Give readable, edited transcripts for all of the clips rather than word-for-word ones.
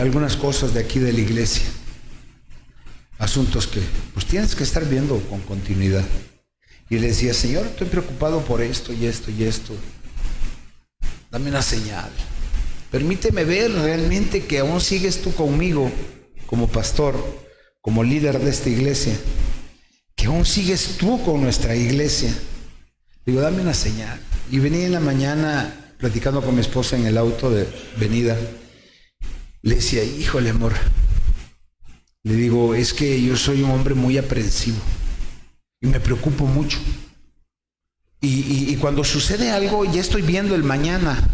algunas cosas de aquí de la iglesia, asuntos que pues tienes que estar viendo con continuidad. Y le decía, Señor, estoy preocupado por esto y esto y esto. Dame una señal. Permíteme ver realmente que aún sigues tú conmigo como pastor, como líder de esta iglesia, que aún sigues tú con nuestra iglesia. Digo, dame una señal. Y venía en la mañana platicando con mi esposa en el auto de venida. Le decía, híjole, amor. Le digo, es que yo soy un hombre muy aprensivo y me preocupo mucho. Y cuando sucede algo, ya estoy viendo el mañana.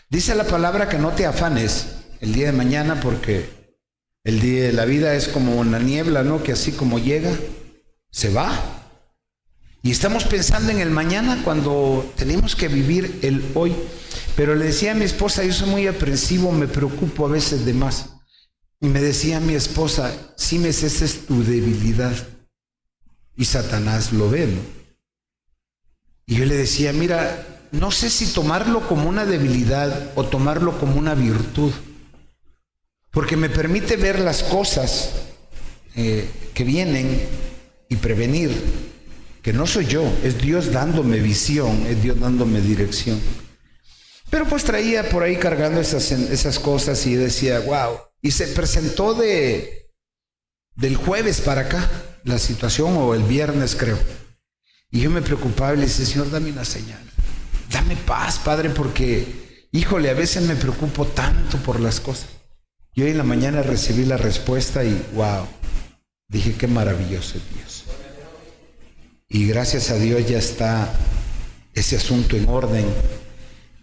Dice la palabra que no te afanes el día de mañana, porque el día de la vida es como una niebla, ¿no? Que así como llega, se va. Y estamos pensando en el mañana cuando tenemos que vivir el hoy. Pero le decía a mi esposa, yo soy muy aprensivo, me preocupo a veces de más. Y me decía mi esposa, Simes, esa es tu debilidad. Y Satanás lo ve, ¿no? Y yo le decía, mira, no sé si tomarlo como una debilidad o tomarlo como una virtud. Porque me permite ver las cosas que vienen y prevenir. Que no soy yo, es Dios dándome visión, es Dios dándome dirección. Pero pues traía por ahí cargando esas cosas y decía, wow. Y se presentó del jueves para acá la situación, o el viernes creo. Y yo me preocupaba y le decía, Señor, dame una señal. Dame paz, Padre, porque, híjole, a veces me preocupo tanto por las cosas. Y hoy en la mañana recibí la respuesta y wow, dije, qué maravilloso es Dios. Y gracias a Dios ya está ese asunto en orden.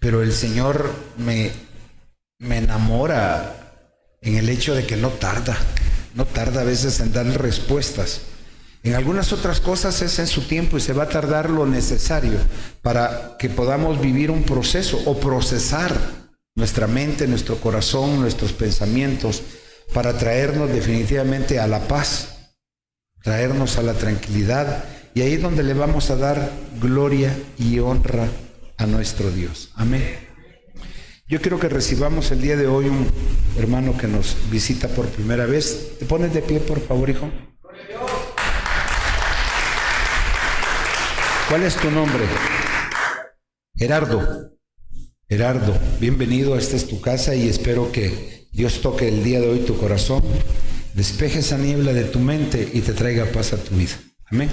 Pero el Señor me enamora en el hecho de que no tarda a veces en dar respuestas. En algunas otras cosas es en su tiempo y se va a tardar lo necesario para que podamos vivir un proceso o procesar nuestra mente, nuestro corazón, nuestros pensamientos, para traernos definitivamente a la paz, traernos a la tranquilidad, y ahí es donde le vamos a dar gloria y honra a nuestro Dios. Amén. Yo quiero que recibamos el día de hoy un hermano que nos visita por primera vez. ¿Te pones de pie, por favor, hijo? ¿Cuál es tu nombre? Gerardo. Gerardo, bienvenido, esta es tu casa y espero que Dios toque el día de hoy tu corazón, despeje esa niebla de tu mente y te traiga paz a tu vida. Amén.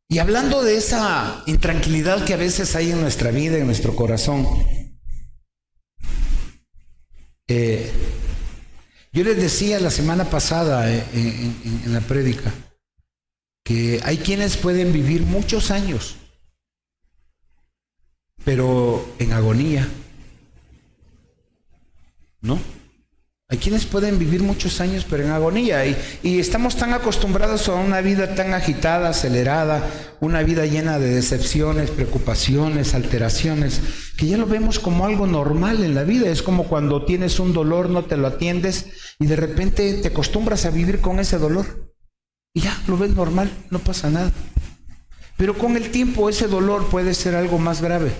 Y hablando de esa intranquilidad que a veces hay en nuestra vida, en nuestro corazón, yo les decía la semana pasada en la prédica que hay quienes pueden vivir muchos años, pero en agonía, ¿no? Hay quienes pueden vivir muchos años, pero en agonía. Y estamos tan acostumbrados a una vida tan agitada, acelerada, una vida llena de decepciones, preocupaciones, alteraciones, que ya lo vemos como algo normal en la vida. Es como cuando tienes un dolor, no te lo atiendes y de repente te acostumbras a vivir con ese dolor. Y ya lo ves normal, no pasa nada. Pero con el tiempo ese dolor puede ser algo más grave,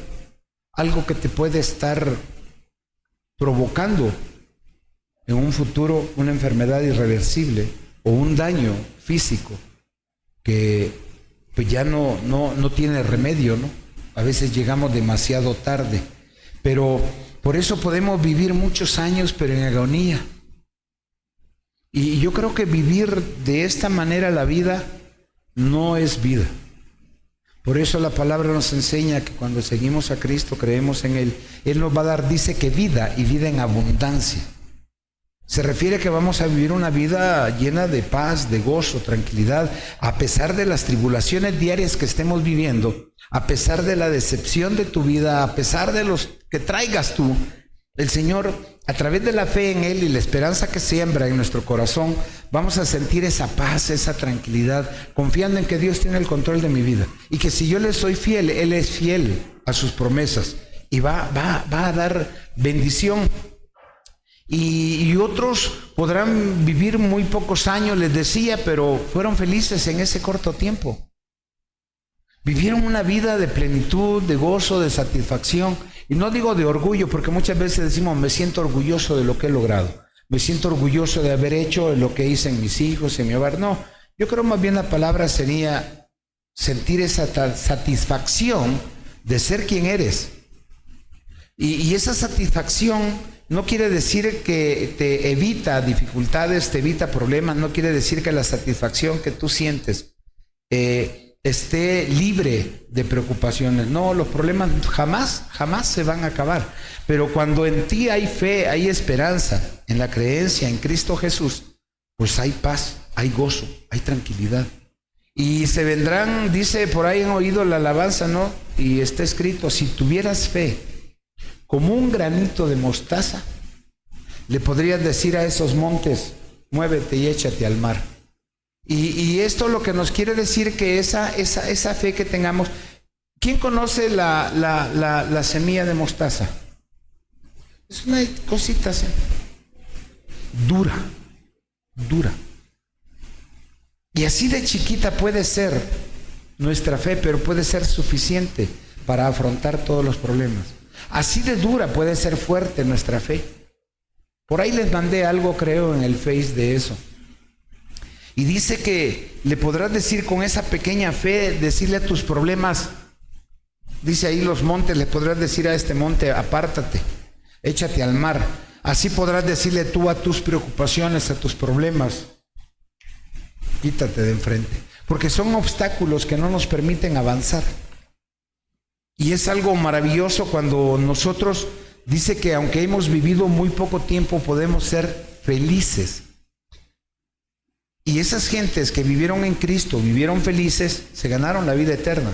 algo que te puede estar provocando en un futuro una enfermedad irreversible o un daño físico que pues ya no tiene remedio, ¿no? A veces llegamos demasiado tarde, pero por eso podemos vivir muchos años, pero en agonía. Y yo creo que vivir de esta manera la vida no es vida. Por eso la palabra nos enseña que cuando seguimos a Cristo, creemos en Él, Él nos va a dar, dice que vida, y vida en abundancia. Se refiere a que vamos a vivir una vida llena de paz, de gozo, tranquilidad, a pesar de las tribulaciones diarias que estemos viviendo, a pesar de la decepción de tu vida, a pesar de los que traigas tú. El Señor, a través de la fe en Él y la esperanza que siembra en nuestro corazón, vamos a sentir esa paz, esa tranquilidad, confiando en que Dios tiene el control de mi vida y que si yo le soy fiel, Él es fiel a sus promesas y va a dar bendición. Y otros podrán vivir muy pocos años, les decía, pero fueron felices en ese corto tiempo. Vivieron una vida de plenitud, de gozo, de satisfacción. Y no digo de orgullo, porque muchas veces decimos, me siento orgulloso de lo que he logrado. Me siento orgulloso de haber hecho lo que hice en mis hijos, en mi hogar. No, yo creo más bien la palabra sería sentir esa satisfacción de ser quien eres. Y esa satisfacción no quiere decir que te evita dificultades, te evita problemas. No quiere decir que la satisfacción que tú sientes esté libre de preocupaciones. No, los problemas jamás se van a acabar. Pero cuando en ti hay fe, hay esperanza, en la creencia en Cristo Jesús, pues hay paz, hay gozo, hay tranquilidad. Y se vendrán, dice, por ahí han oído la alabanza, ¿no? Y está escrito, si tuvieras fe como un granito de mostaza, le podrías decir a esos montes, muévete y échate al mar. Y esto lo que nos quiere decir que esa fe que tengamos. ¿Quién conoce la semilla de mostaza? Es una cosita así, dura. Y así de chiquita puede ser nuestra fe, pero puede ser suficiente para afrontar todos los problemas. Así de dura puede ser fuerte nuestra fe. Por ahí les mandé algo, creo, en el Face de eso. Y dice que le podrás decir con esa pequeña fe, decirle a tus problemas, dice ahí los montes, le podrás decir a este monte, apártate, échate al mar. Así podrás decirle tú a tus preocupaciones, a tus problemas, quítate de enfrente. Porque son obstáculos que no nos permiten avanzar. Y es algo maravilloso cuando nosotros, dice que aunque hemos vivido muy poco tiempo, podemos ser felices. Y esas gentes que vivieron en Cristo, vivieron felices, se ganaron la vida eterna.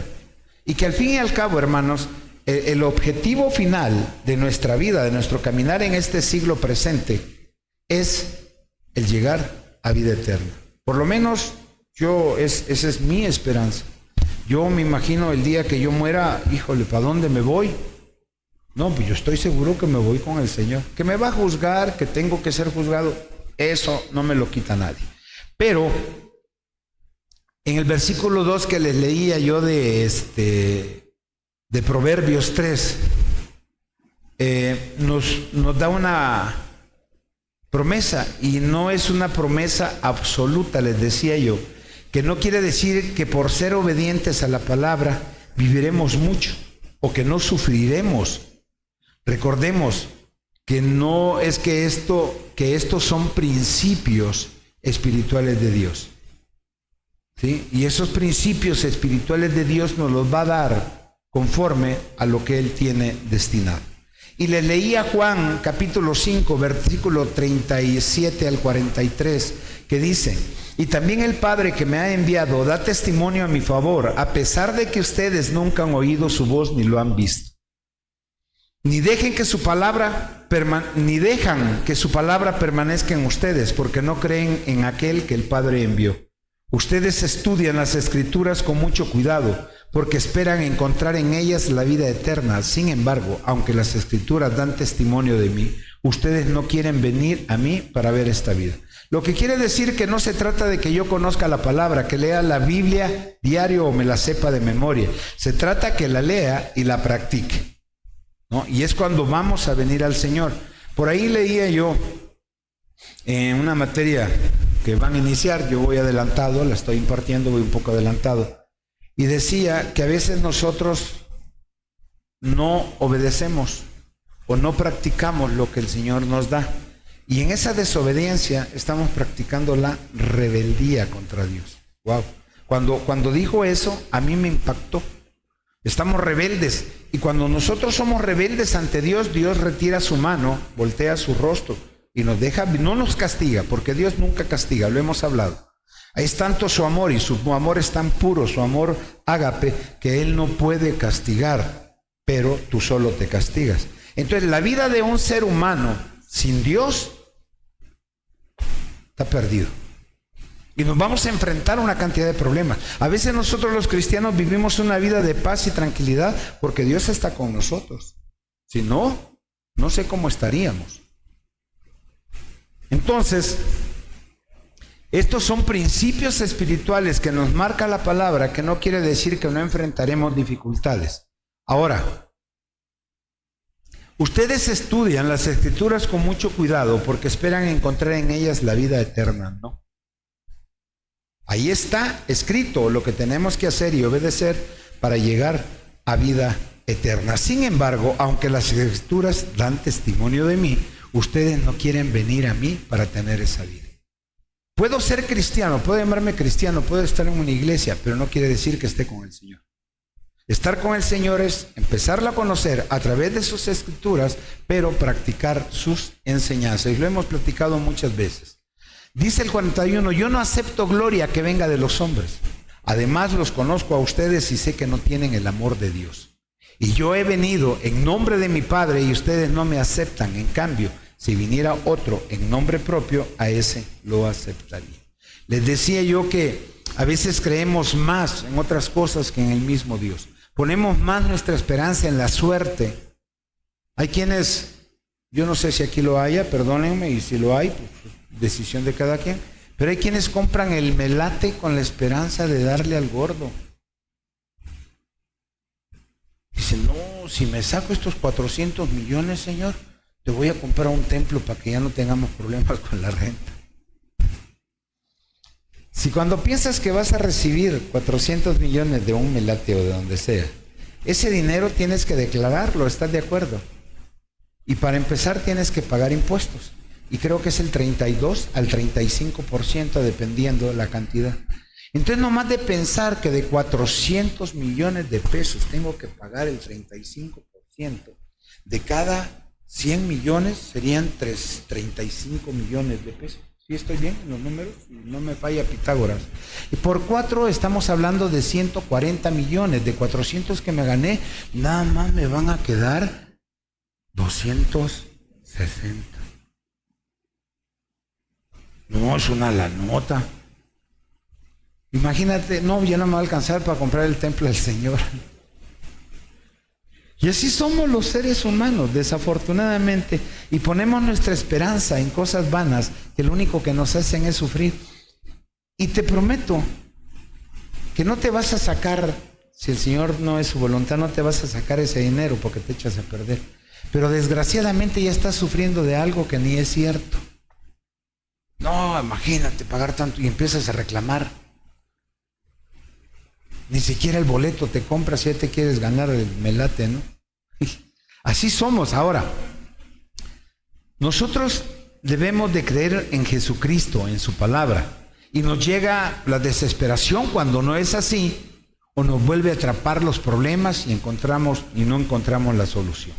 Y que al fin y al cabo, hermanos, el objetivo final de nuestra vida, de nuestro caminar en este siglo presente, es el llegar a vida eterna. Por lo menos esa es mi esperanza. Yo me imagino el día que yo muera, híjole, ¿para dónde me voy? No, pues yo estoy seguro que me voy con el Señor. Que me va a juzgar, que tengo que ser juzgado, eso no me lo quita nadie. Pero en el versículo 2 que les leía yo de Proverbios 3, nos da una promesa, y no es una promesa absoluta, les decía yo, que no quiere decir que por ser obedientes a la palabra viviremos mucho o que no sufriremos. Recordemos que no es que estos son principios espirituales de Dios, ¿sí? Y esos principios espirituales de Dios nos los va a dar conforme a lo que Él tiene destinado. Y les leía Juan capítulo 5, versículo 37 al 43, que dice: y también el Padre que me ha enviado da testimonio a mi favor, a pesar de que ustedes nunca han oído su voz ni lo han visto. Ni dejan que su palabra permanezca en ustedes, porque no creen en aquel que el Padre envió. Ustedes estudian las Escrituras con mucho cuidado, porque esperan encontrar en ellas la vida eterna. Sin embargo, aunque las Escrituras dan testimonio de mí, ustedes no quieren venir a mí para ver esta vida. Lo que quiere decir que no se trata de que yo conozca la palabra, que lea la Biblia diario o me la sepa de memoria. Se trata que la lea y la practique, ¿no? Y es cuando vamos a venir al Señor. Por ahí leía yo en una materia que van a iniciar, yo voy adelantado, la estoy impartiendo, voy un poco adelantado, y decía que a veces nosotros no obedecemos o no practicamos lo que el Señor nos da. Y en esa desobediencia estamos practicando la rebeldía contra Dios. Wow. Cuando dijo eso, a mí me impactó. Estamos rebeldes. Y cuando nosotros somos rebeldes ante Dios, Dios retira su mano, voltea su rostro y nos deja, no nos castiga, porque Dios nunca castiga, lo hemos hablado. Es tanto su amor, y su amor es tan puro, su amor ágape, que Él no puede castigar, pero tú solo te castigas. Entonces, la vida de un ser humano sin Dios está perdido. Y nos vamos a enfrentar a una cantidad de problemas. A veces nosotros los cristianos vivimos una vida de paz y tranquilidad porque Dios está con nosotros. Si no, no sé cómo estaríamos. Entonces, Estos son principios espirituales que nos marca la palabra, que no quiere decir que no enfrentaremos dificultades. Ahora, ustedes estudian las Escrituras con mucho cuidado porque esperan encontrar en ellas la vida eterna, ¿no? Ahí está escrito lo que tenemos que hacer y obedecer para llegar a vida eterna. Sin embargo, aunque las Escrituras dan testimonio de mí, ustedes no quieren venir a mí para tener esa vida. Puedo ser cristiano, puedo llamarme cristiano, puedo estar en una iglesia, pero no quiere decir que esté con el Señor. Estar con el Señor es empezarlo a conocer a través de sus Escrituras, pero practicar sus enseñanzas. Y lo hemos platicado muchas veces. Dice el 41, yo no acepto gloria que venga de los hombres. Además los conozco a ustedes y sé que no tienen el amor de Dios. Y yo he venido en nombre de mi Padre y ustedes no me aceptan. En cambio, si viniera otro en nombre propio, a ese lo aceptaría. Les decía yo que a veces creemos más en otras cosas que en el mismo Dios. Ponemos más nuestra esperanza en la suerte. Hay quienes, yo no sé si aquí lo haya, perdónenme, y si lo hay, pues decisión de cada quien, pero hay quienes compran el melate con la esperanza de darle al gordo. Dicen, no, si me saco estos 400 millones, Señor, te voy a comprar un templo para que ya no tengamos problemas con la renta. Si cuando piensas que vas a recibir 400 millones de un melate o de donde sea, ese dinero tienes que declararlo, ¿estás de acuerdo? Y para empezar tienes que pagar impuestos. Y creo que es el 32 al 35% dependiendo de la cantidad. Entonces, nomás de pensar que de 400 millones de pesos tengo que pagar el 35%, de cada 100 millones serían 35 millones de pesos. ¿Sí estoy bien en los números? No me falla Pitágoras. Y por 4 estamos hablando de 140 millones. De 400 que me gané, nada más me van a quedar 260. No, es una la nota. Imagínate, no, ya no me va a alcanzar para comprar el templo del Señor. Y así somos los seres humanos, desafortunadamente, y ponemos nuestra esperanza en cosas vanas que lo único que nos hacen es sufrir. Y te prometo que no te vas a sacar, si el Señor no es su voluntad, no te vas a sacar ese dinero porque te echas a perder. Pero desgraciadamente ya estás sufriendo de algo que ni es cierto. No, imagínate pagar tanto y empiezas a reclamar. Ni siquiera el boleto te compras si ya te quieres ganar el melate, ¿no? Así somos. Ahora, nosotros debemos de creer en Jesucristo, en su palabra. Y nos llega la desesperación cuando no es así, o nos vuelve a atrapar los problemas y no encontramos la solución.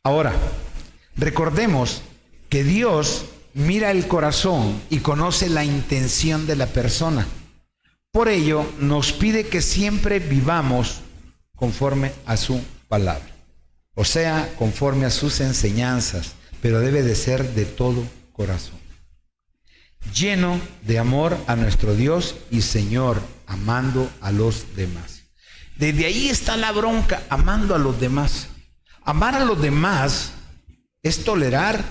Ahora, recordemos que Dios mira el corazón y conoce la intención de la persona. Por ello, nos pide que siempre vivamos conforme a su palabra. O sea, conforme a sus enseñanzas, pero debe de ser de todo corazón. Lleno de amor a nuestro Dios y Señor, amando a los demás. Desde ahí está la bronca, amando a los demás. Amar a los demás es tolerar.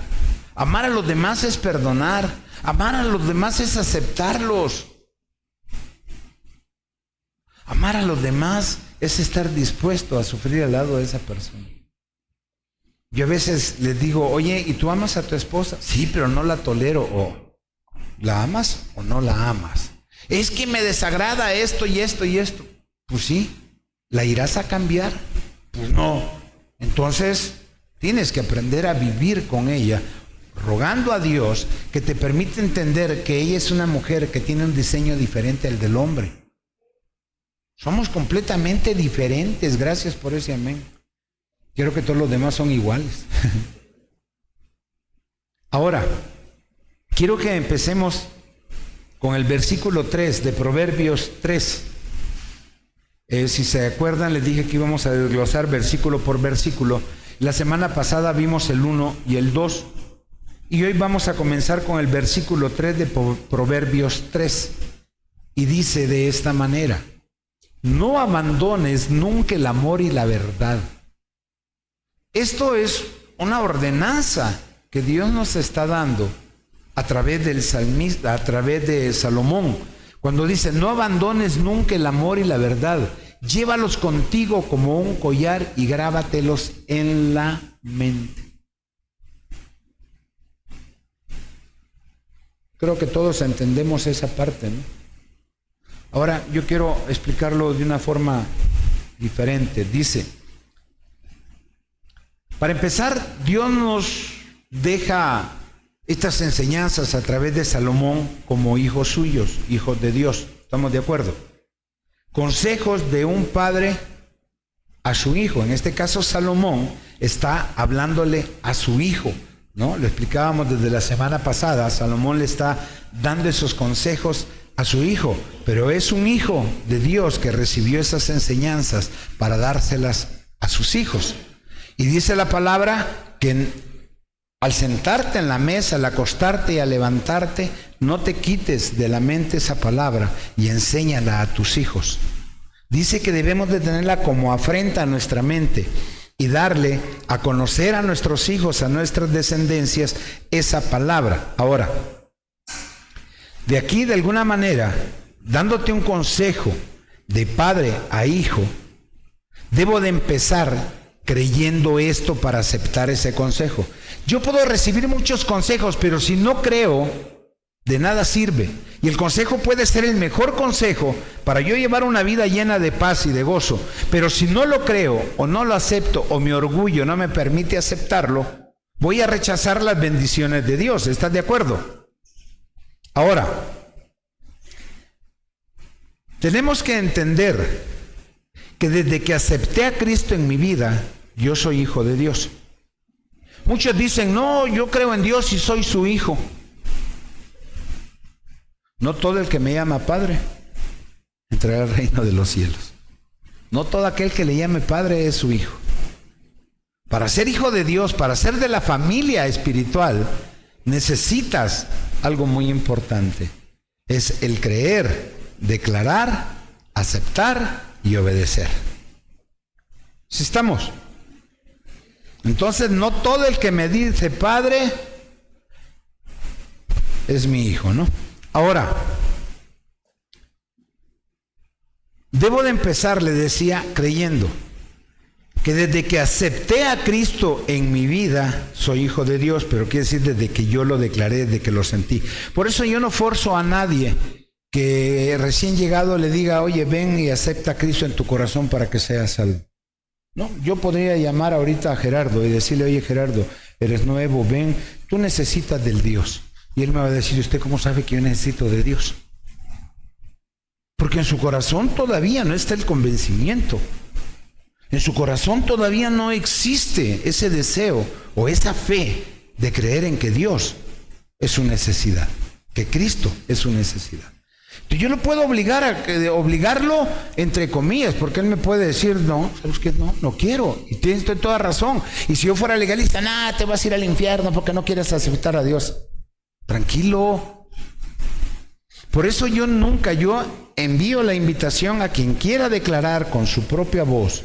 Amar a los demás es perdonar. Amar a los demás es aceptarlos. Amar a los demás es estar dispuesto a sufrir al lado de esa persona. Yo a veces les digo, oye, ¿y tú amas a tu esposa? Sí, pero no la tolero. O ¿la amas o no la amas? Es que me desagrada esto y esto y esto. Pues sí, ¿la irás a cambiar? Pues no. Entonces tienes que aprender a vivir con ella, rogando a Dios que te permita entender que ella es una mujer que tiene un diseño diferente al del hombre. Somos completamente diferentes, gracias por ese amén. Quiero que todos los demás son iguales. Ahora, quiero que empecemos con el versículo 3 de Proverbios 3. Si se acuerdan, les dije que íbamos a desglosar versículo por versículo. La semana pasada vimos el 1 y el 2. Y hoy vamos a comenzar con el versículo 3 de Proverbios 3. Y dice de esta manera: no abandones nunca el amor y la verdad. Esto es una ordenanza que Dios nos está dando a través del salmista, a través de Salomón, cuando dice: no abandones nunca el amor y la verdad, llévalos contigo como un collar y grábatelos en la mente. Creo que todos entendemos esa parte, ¿no? Ahora yo quiero explicarlo de una forma diferente. Dice, para empezar, Dios nos deja estas enseñanzas a través de Salomón como hijos suyos, hijos de Dios. ¿Estamos de acuerdo? Consejos de un padre a su hijo. En este caso, Salomón está hablándole a su hijo, ¿no? Lo explicábamos desde la semana pasada. Salomón le está dando esos consejos a su hijo, pero es un hijo de Dios que recibió esas enseñanzas para dárselas a sus hijos. Y dice la palabra que al sentarte en la mesa, al acostarte y al levantarte, no te quites de la mente esa palabra y enséñala a tus hijos. Dice que debemos de tenerla como afrenta a nuestra mente y darle a conocer a nuestros hijos, a nuestras descendencias, esa palabra. Ahora, de aquí, de alguna manera, dándote un consejo de padre a hijo, debo de empezar creyendo esto para aceptar ese consejo. Yo puedo recibir muchos consejos, pero si no creo, de nada sirve. Y el consejo puede ser el mejor consejo para yo llevar una vida llena de paz y de gozo, pero si no lo creo o no lo acepto o mi orgullo no me permite aceptarlo, voy a rechazar las bendiciones de Dios. ¿Estás de acuerdo? Ahora, tenemos que entender que desde que acepté a Cristo en mi vida, yo soy hijo de Dios. Muchos dicen, no, yo creo en Dios y soy su hijo. No todo el que me llama Padre entrará al reino de los cielos. No todo aquel que le llame Padre es su hijo. Para ser hijo de Dios, para ser de la familia espiritual, necesitas algo muy importante. Es el creer, declarar, aceptar y obedecer. ¿Sí estamos? Entonces, no todo el que me dice Padre es mi hijo, ¿no? Ahora, debo de empezar, le decía, creyendo que desde que acepté a Cristo en mi vida, soy hijo de Dios, pero quiere decir desde que yo lo declaré, desde que lo sentí. Por eso yo no forzo a nadie que recién llegado le diga, oye, ven y acepta a Cristo en tu corazón para que seas salvo. No, yo podría llamar ahorita a Gerardo y decirle, oye Gerardo, eres nuevo, ven, tú necesitas del Dios. Y él me va a decir, ¿usted cómo sabe que yo necesito de Dios? Porque en su corazón todavía no está el convencimiento. En su corazón todavía no existe ese deseo o esa fe de creer en que Dios es su necesidad, que Cristo es su necesidad. Entonces yo no puedo obligarlo entre comillas, porque él me puede decir, no, ¿sabes qué? No quiero, y tienes toda razón. Y si yo fuera legalista, te vas a ir al infierno porque no quieres aceptar a Dios. Tranquilo. Por eso yo envío la invitación a quien quiera declarar con su propia voz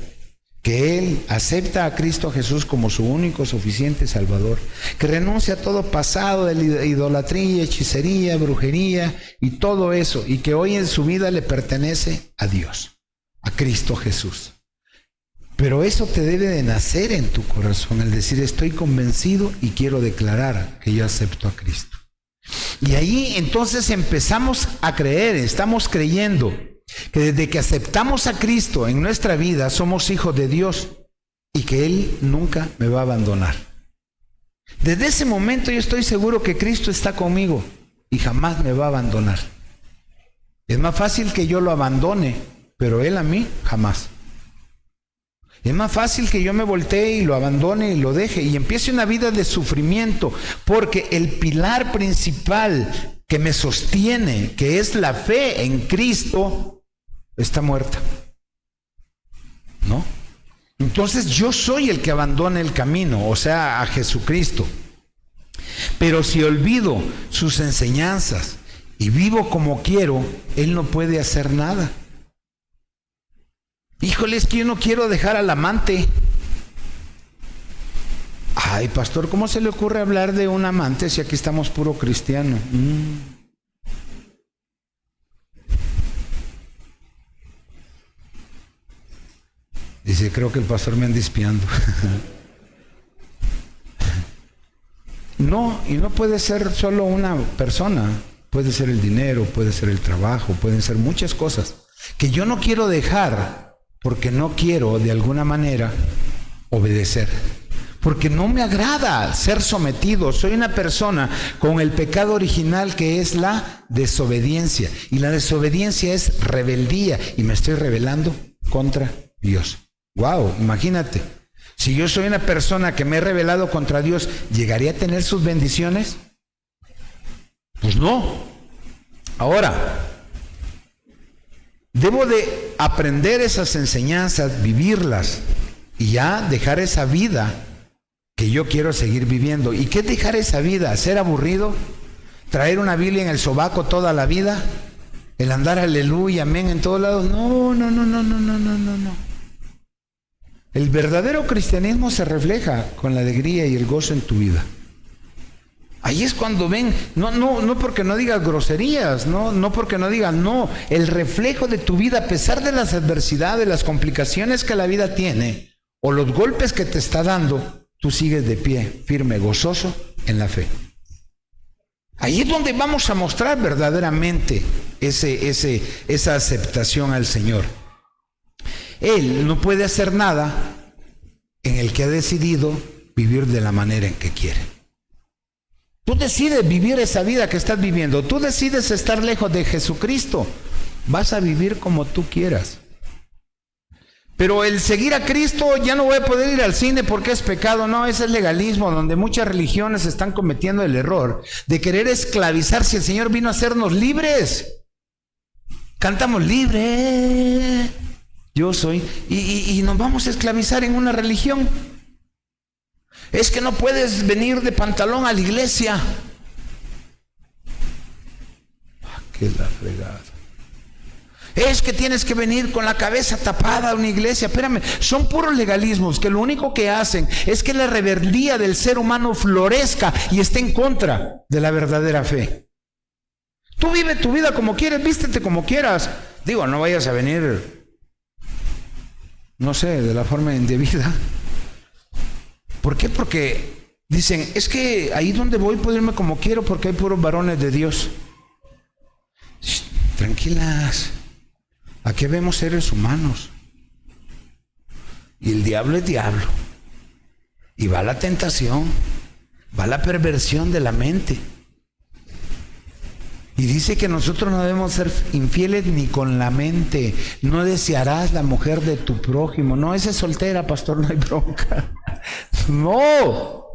que él acepta a Cristo Jesús como su único suficiente Salvador, que renuncia a todo pasado de idolatría, hechicería, brujería y todo eso, y que hoy en su vida le pertenece a Dios, a Cristo Jesús. Pero eso te debe de nacer en tu corazón, el decir, estoy convencido y quiero declarar que yo acepto a Cristo. Y ahí entonces empezamos a creer, estamos creyendo que desde que aceptamos a Cristo en nuestra vida somos hijos de Dios y que Él nunca me va a abandonar. Desde ese momento yo estoy seguro que Cristo está conmigo y jamás me va a abandonar. Es más fácil que yo lo abandone, pero Él a mí jamás. Es más fácil que yo me voltee y lo abandone y lo deje y empiece una vida de sufrimiento, porque el pilar principal que me sostiene, que es la fe en Cristo, está muerta, ¿no? Entonces yo soy el que abandona el camino, o sea, a Jesucristo. Pero si olvido sus enseñanzas y vivo como quiero, Él no puede hacer nada. Híjole, es que yo no quiero dejar al amante. Ay, pastor, ¿cómo se le ocurre hablar de un amante si aquí estamos puro cristiano? Dice, creo que el pastor me anda espiando. No, y no puede ser solo una persona. Puede ser el dinero, puede ser el trabajo, pueden ser muchas cosas que yo no quiero dejar porque no quiero de alguna manera obedecer. Porque no me agrada ser sometido. Soy una persona con el pecado original que es la desobediencia. Y la desobediencia es rebeldía. Y me estoy rebelando contra Dios. Wow, imagínate. Si yo soy una persona que me he rebelado contra Dios, ¿llegaría a tener sus bendiciones? Pues no. Ahora, debo de aprender esas enseñanzas, vivirlas y ya dejar esa vida que yo quiero seguir viviendo. ¿Y qué es dejar esa vida? ¿Ser aburrido? ¿Traer una Biblia en el sobaco toda la vida? ¿El andar aleluya, amén en todos lados? No. El verdadero cristianismo se refleja con la alegría y el gozo en tu vida. Ahí es cuando ven, no porque no digas groserías, no porque no digas, no, el reflejo de tu vida a pesar de las adversidades, las complicaciones que la vida tiene o los golpes que te está dando, tú sigues de pie, firme, gozoso en la fe. Ahí es donde vamos a mostrar verdaderamente esa aceptación al Señor. Él no puede hacer nada en el que ha decidido vivir de la manera en que quiere. Tú decides vivir esa vida que estás viviendo. Tú decides estar lejos de Jesucristo. Vas a vivir como tú quieras. Pero el seguir a Cristo, ya no voy a poder ir al cine porque es pecado. No, ese es legalismo, donde muchas religiones están cometiendo el error de querer esclavizar si el Señor vino a hacernos libres. Cantamos libre. Yo soy, y nos vamos a esclavizar en una religión. Es que no puedes venir de pantalón a la iglesia. ¡Qué la fregada! Es que tienes que venir con la cabeza tapada a una iglesia. Espérame, son puros legalismos que lo único que hacen es que la rebeldía del ser humano florezca y esté en contra de la verdadera fe. Tú vive tu vida como quieres, vístete como quieras. Digo, no vayas a venir, no sé, de la forma indebida. ¿Por qué? Porque dicen, es que ahí donde voy puedo irme como quiero porque hay puros varones de Dios. Shh, tranquilas, aquí vemos seres humanos. Y el diablo es diablo. Y va la tentación, va la perversión de la mente. Y dice que nosotros no debemos ser infieles ni con la mente. No desearás la mujer de tu prójimo. No, esa es soltera, pastor, no hay bronca. No.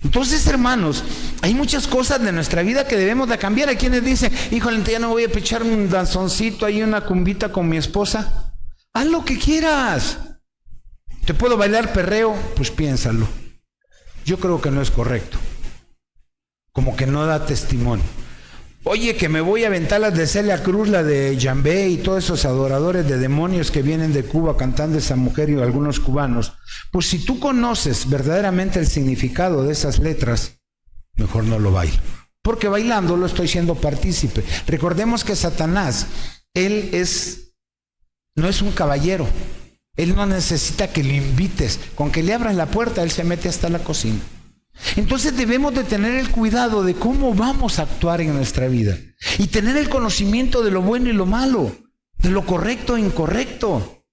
Entonces, hermanos, hay muchas cosas de nuestra vida que debemos de cambiar. Hay quienes dicen, híjole, ya no voy a echar un danzoncito ahí, una cumbita con mi esposa. Haz lo que quieras. ¿Te puedo bailar perreo? Pues piénsalo. Yo creo que no es correcto. Como que no da testimonio. Oye, que me voy a aventar las de Celia Cruz, la de Jambé y todos esos adoradores de demonios que vienen de Cuba cantando esa mujer y algunos cubanos. Pues si tú conoces verdaderamente el significado de esas letras, mejor no lo bailo. Porque bailando lo estoy siendo partícipe. Recordemos que Satanás, él no es un caballero. Él no necesita que le invites. Con que le abras la puerta, él se mete hasta la cocina. Entonces debemos de tener el cuidado de cómo vamos a actuar en nuestra vida y tener el conocimiento de lo bueno y lo malo, de lo correcto e incorrecto.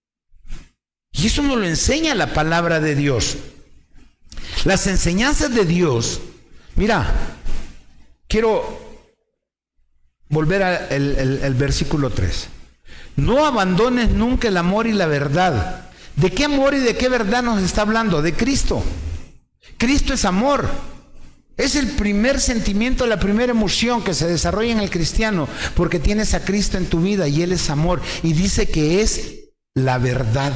Y eso nos lo enseña la palabra de Dios. Las enseñanzas de Dios. Mira, quiero volver al versículo 3. No abandones nunca el amor y la verdad. ¿De qué amor y de qué verdad nos está hablando? De Cristo. Cristo es amor. Es el primer sentimiento, la primera emoción que se desarrolla en el cristiano, porque tienes a Cristo en tu vida y Él es amor. Y dice que es la verdad.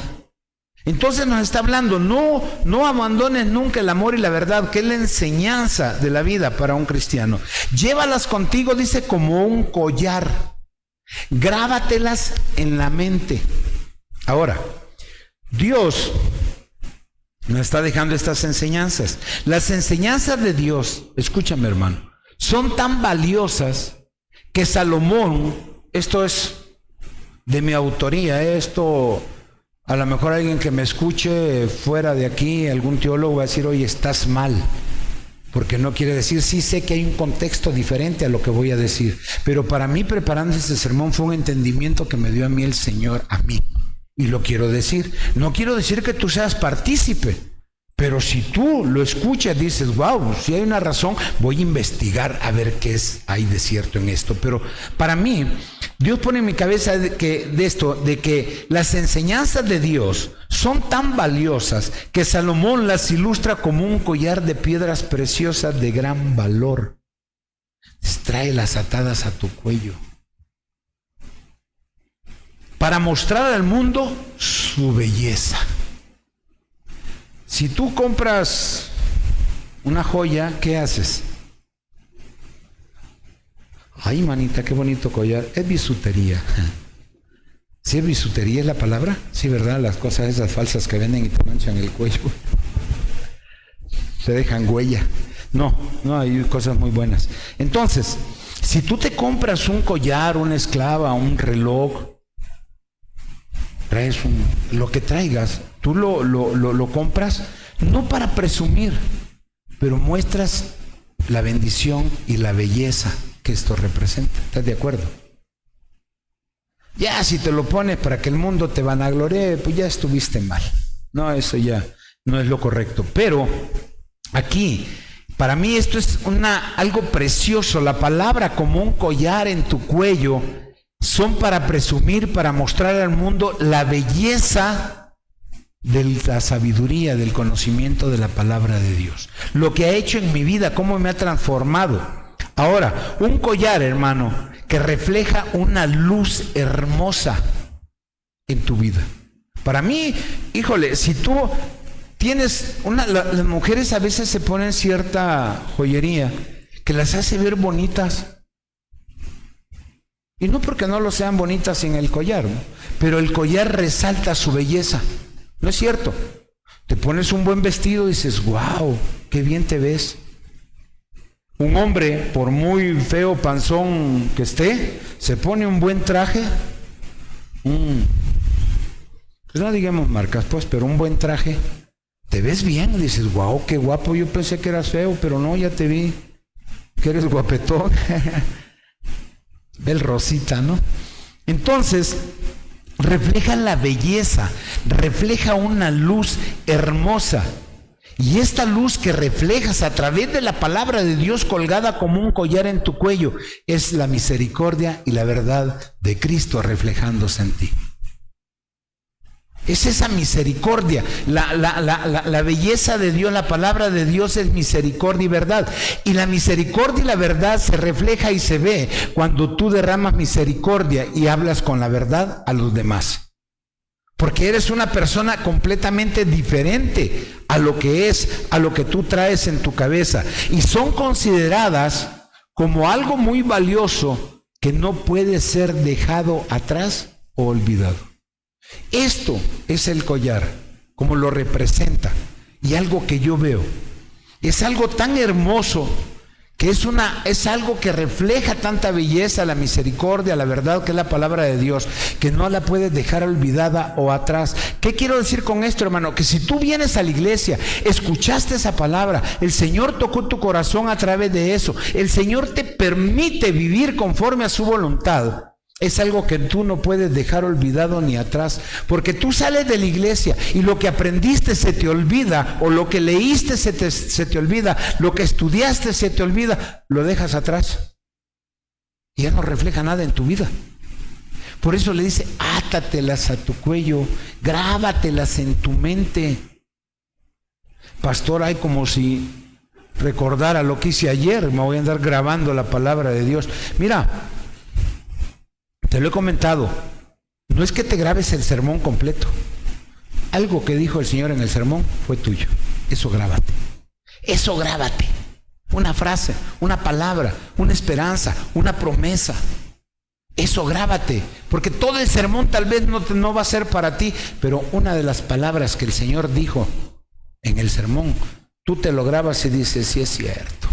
Entonces nos está hablando, no abandones nunca el amor y la verdad, que es la enseñanza de la vida para un cristiano. Llévalas contigo, dice, como un collar. Grábatelas en la mente. Ahora, Dios Nos está dejando estas enseñanzas. Las enseñanzas de Dios, escúchame hermano, son tan valiosas que Salomón, esto es de mi autoría, esto a lo mejor alguien que me escuche fuera de aquí, algún teólogo va a decir, oye, estás mal, porque no quiere decir, sí sé que hay un contexto diferente a lo que voy a decir, pero para mí preparando este sermón fue un entendimiento que me dio a mí el Señor, a mí, y lo quiero decir. No quiero decir que tú seas partícipe, pero si tú lo escuchas, dices, wow, si hay una razón, voy a investigar a ver qué hay de cierto en esto. Pero para mí, Dios pone en mi cabeza de que las enseñanzas de Dios son tan valiosas que Salomón las ilustra como un collar de piedras preciosas de gran valor. Tráelas atadas a tu cuello para mostrar al mundo su belleza. Si tú compras una joya, ¿qué haces? Ay, manita, qué bonito collar. Es bisutería. ¿Sí es bisutería es la palabra? Sí, ¿verdad? Las cosas esas falsas que venden y te manchan el cuello. Se dejan huella. No, hay cosas muy buenas. Entonces, si tú te compras un collar, una esclava, un reloj, traes lo que traigas, tú lo compras no para presumir, pero muestras la bendición y la belleza que esto representa. ¿Estás de acuerdo? Ya si te lo pones para que el mundo te vanagloree, pues ya estuviste mal. No, eso ya no es lo correcto. Pero aquí, para mí esto es algo precioso. La palabra como un collar en tu cuello son para presumir, para mostrar al mundo la belleza de la sabiduría, del conocimiento de la palabra de Dios. Lo que ha hecho en mi vida, cómo me ha transformado. Ahora, un collar, hermano, que refleja una luz hermosa en tu vida. Para mí, híjole, si tú tienes las mujeres a veces se ponen cierta joyería que las hace ver bonitas. Y no porque no lo sean bonitas en el collar, ¿no? Pero el collar resalta su belleza. ¿No es cierto? Te pones un buen vestido y dices, wow, qué bien te ves. Un hombre, por muy feo panzón que esté, se pone un buen traje, pues no digamos marcas, pues, pero un buen traje, te ves bien, dices, wow, qué guapo, yo pensé que eras feo, pero no, ya te vi que eres guapetón. El rosita, ¿no? Entonces, refleja la belleza, refleja una luz hermosa. Y esta luz que reflejas a través de la palabra de Dios colgada como un collar en tu cuello, es la misericordia y la verdad de Cristo reflejándose en ti. Es esa misericordia, la belleza de Dios, la palabra de Dios es misericordia y verdad. Y la misericordia y la verdad se refleja y se ve cuando tú derramas misericordia y hablas con la verdad a los demás. Porque eres una persona completamente diferente a lo que tú traes en tu cabeza. Y son consideradas como algo muy valioso que no puede ser dejado atrás o olvidado. Esto es el collar, como lo representa, y algo que yo veo. Es algo tan hermoso, que es algo que refleja tanta belleza, la misericordia, la verdad, que es la palabra de Dios, que no la puedes dejar olvidada o atrás. ¿Qué quiero decir con esto, hermano? Que si tú vienes a la iglesia, escuchaste esa palabra, el Señor tocó tu corazón a través de eso, el Señor te permite vivir conforme a su voluntad. Es algo que tú no puedes dejar olvidado ni atrás, porque tú sales de la iglesia y lo que aprendiste se te olvida, o lo que leíste se te olvida, lo que estudiaste se te olvida, lo dejas atrás y ya no refleja nada en tu vida. Por eso le dice, átatelas a tu cuello, grábatelas en tu mente. Pastor, hay como si recordara lo que hice ayer, me voy a andar grabando la palabra de Dios. Mira, te lo he comentado, no es que te grabes el sermón completo. Algo que dijo el Señor en el sermón fue tuyo. Eso grábate. Eso grábate. Una frase, una palabra, una esperanza, una promesa. Eso grábate. Porque todo el sermón tal vez no va a ser para ti, pero una de las palabras que el Señor dijo en el sermón, tú te lo grabas y dices, sí es cierto.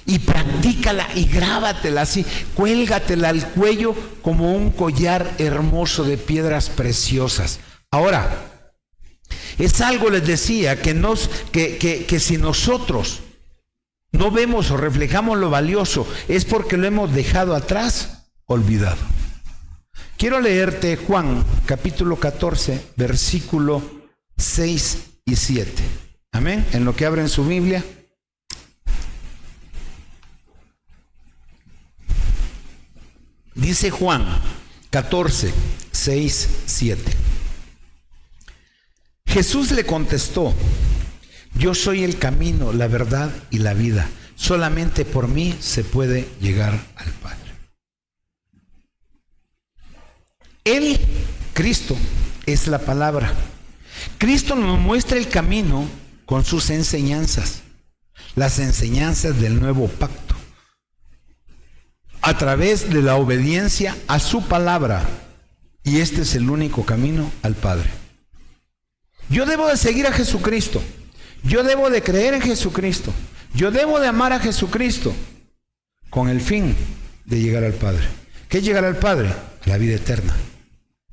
Y practícala y grábatela así, cuélgatela al cuello como un collar hermoso de piedras preciosas. Ahora, es algo, les decía, que si nosotros no vemos o reflejamos lo valioso, es porque lo hemos dejado atrás, olvidado. Quiero leerte Juan, capítulo 14, versículo 6 y 7. Amén. En lo que abren su Biblia. Dice Juan 14, 6, 7. Jesús le contestó: yo soy el camino, la verdad y la vida. Solamente por mí se puede llegar al Padre. Él, Cristo, es la palabra. Cristo nos muestra el camino con sus enseñanzas, las enseñanzas del nuevo pacto, a través de la obediencia a su palabra. Y este es el único camino al Padre. Yo debo de seguir a Jesucristo. Yo debo de creer en Jesucristo. Yo debo de amar a Jesucristo con el fin de llegar al Padre. ¿Qué es llegar al Padre? La vida eterna.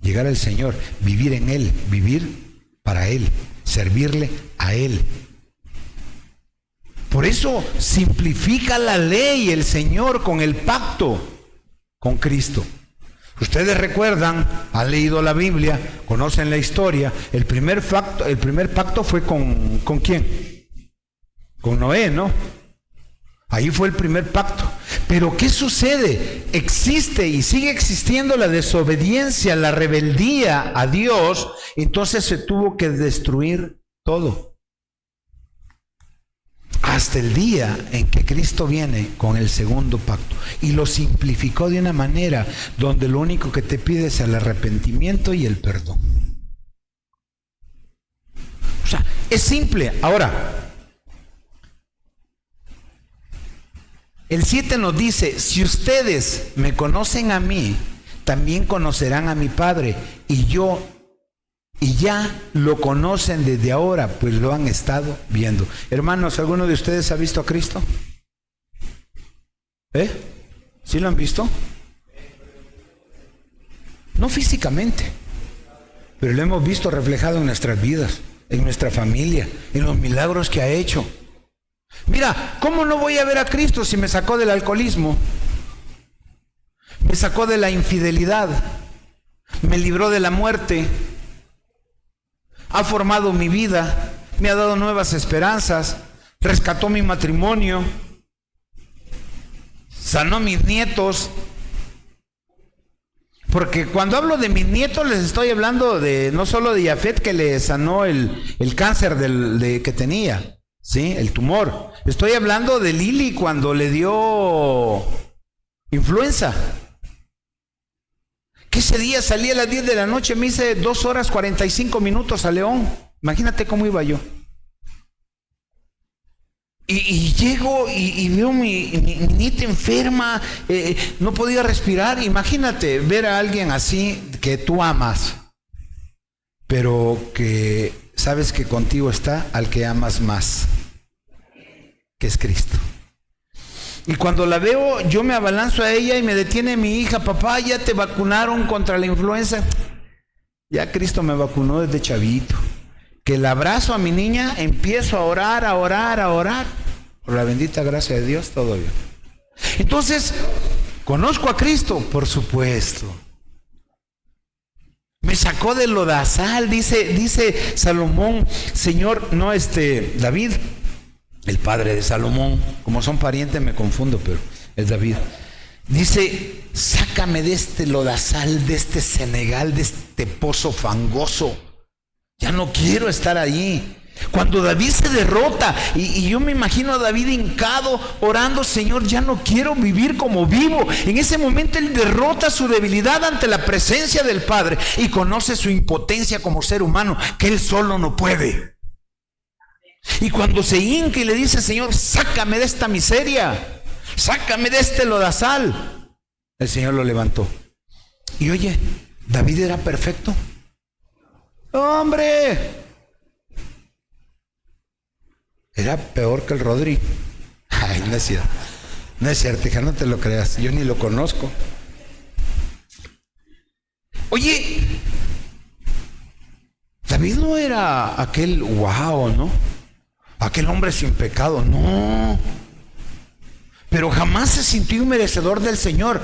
Llegar al Señor, vivir en Él, vivir para Él, servirle a Él. Por eso simplifica la ley el Señor con el pacto con Cristo. Ustedes recuerdan, han leído la Biblia, conocen la historia. El primer pacto fue ¿con quién? Con Noé, ¿no? Ahí fue el primer pacto. Pero ¿qué sucede? Existe y sigue existiendo la desobediencia, la rebeldía a Dios. Entonces se tuvo que destruir todo. Hasta el día en que Cristo viene con el segundo pacto y lo simplificó de una manera donde lo único que te pide es el arrepentimiento y el perdón. O sea, es simple. Ahora, el 7 nos dice: si ustedes me conocen a mí, también conocerán a mi Padre, y ya lo conocen desde ahora, pues lo han estado viendo. Hermanos, ¿alguno de ustedes ha visto a Cristo? ¿Sí lo han visto? No físicamente, pero lo hemos visto reflejado en nuestras vidas, en nuestra familia, en los milagros que ha hecho. Mira, ¿cómo no voy a ver a Cristo si me sacó del alcoholismo? Me sacó de la infidelidad, me libró de la muerte, ha formado mi vida, me ha dado nuevas esperanzas, rescató mi matrimonio, sanó mis nietos. Porque cuando hablo de mis nietos les estoy hablando de no solo de Yafet, que le sanó el cáncer que tenía, ¿sí? El tumor. Estoy hablando de Lili cuando le dio influenza. Que ese día salí a las 10 de la noche, me hice 2 horas 45 minutos a León. Imagínate cómo iba yo. Y llego y veo mi nieta enferma, no podía respirar. Imagínate ver a alguien así que tú amas, pero que sabes que contigo está al que amas más, que es Cristo. Y cuando la veo, yo me abalanzo a ella y me detiene mi hija: papá, ¿ya te vacunaron contra la influenza? Ya Cristo me vacunó desde chavito. Que el abrazo a mi niña, empiezo a orar. Por la bendita gracia de Dios, todo bien. Entonces, ¿conozco a Cristo? Por supuesto. Me sacó del lodazal, dice Salomón, Señor, no David, el padre de Salomón, como son parientes me confundo, pero es David. Dice: sácame de este lodazal, de este cenagal, de este pozo fangoso. Ya no quiero estar allí. Cuando David se derrota, y yo me imagino a David hincado, orando: Señor, ya no quiero vivir como vivo. En ese momento él derrota su debilidad ante la presencia del Padre y conoce su impotencia como ser humano, que él solo no puede. Y cuando se hinca y le dice: Señor, sácame de esta miseria, sácame de este lodazal, el Señor lo levantó. Y oye, ¿David era perfecto? ¡Hombre! Era peor que el Rodri. Ay, no es cierto. No es cierto, hija, no te lo creas. Yo ni lo conozco. Oye, David no era aquel wow, ¿no? Aquel hombre sin pecado, no. Pero jamás se sintió un merecedor del Señor,